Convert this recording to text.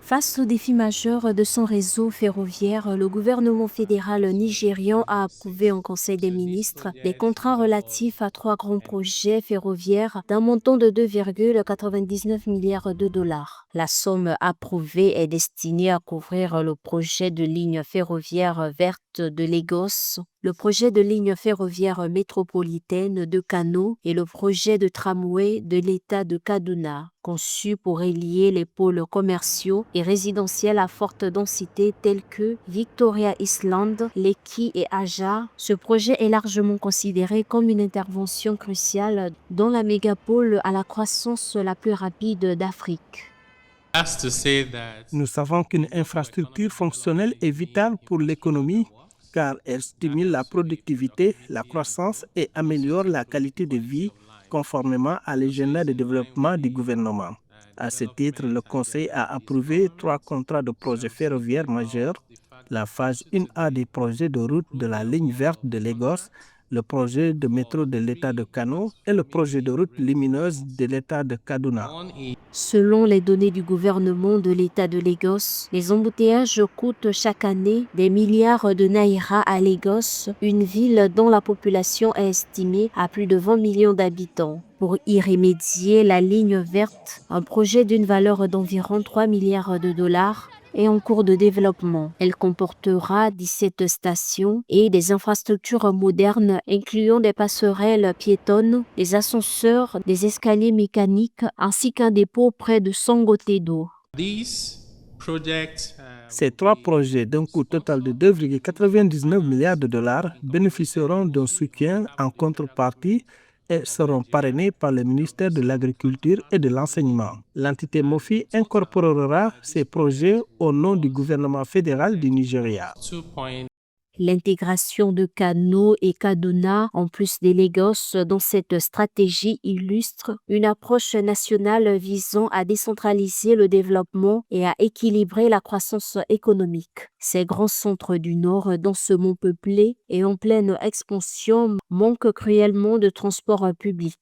Face aux défis majeurs de son réseau ferroviaire, le gouvernement fédéral nigérian a approuvé en Conseil des ministres des contrats relatifs à 3 grands projets ferroviaires d'un montant de 2,99 milliards de dollars. La somme approuvée est destinée à couvrir le projet de ligne ferroviaire verte de Lagos, le projet de ligne ferroviaire métropolitaine de Kano et le projet de tramway de l'État de Kaduna, conçu pour relier les pôles commerciaux et résidentiels à forte densité tels que Victoria Island, Lekki et Aja. Ce projet est largement considéré comme une intervention cruciale dans la mégapole à la croissance la plus rapide d'Afrique. Nous savons qu'une infrastructure fonctionnelle est vitale pour l'économie car elle stimule la productivité, la croissance et améliore la qualité de vie conformément à l'agenda de développement du gouvernement. À ce titre, le Conseil a approuvé 3 contrats de projets ferroviaires majeurs, la phase 1A des projets de route de la ligne verte de Lagos, le projet de métro de l'État de Kano et le projet de route lumineuse de l'État de Kaduna. Selon les données du gouvernement de l'État de Lagos, les embouteillages coûtent chaque année des milliards de naira à Lagos, une ville dont la population est estimée à plus de 20 millions d'habitants. Pour y remédier, la ligne verte, un projet d'une valeur d'environ 3 milliards de dollars, est en cours de développement. Elle comportera 17 stations et des infrastructures modernes incluant des passerelles piétonnes, des ascenseurs, des escaliers mécaniques ainsi qu'un dépôt près de Sangotedo. Ces 3 projets d'un coût total de 2,99 milliards de dollars bénéficieront d'un soutien en contrepartie et seront parrainés par le ministère de l'Agriculture et de l'Enseignement. L'entité MOFI incorporera ces projets au nom du gouvernement fédéral du Nigeria. L'intégration de Kano et Kaduna, en plus des Lagos, dans cette stratégie illustre une approche nationale visant à décentraliser le développement et à équilibrer la croissance économique. Ces grands centres du Nord, densément peuplés et en pleine expansion, manquent cruellement de transport public.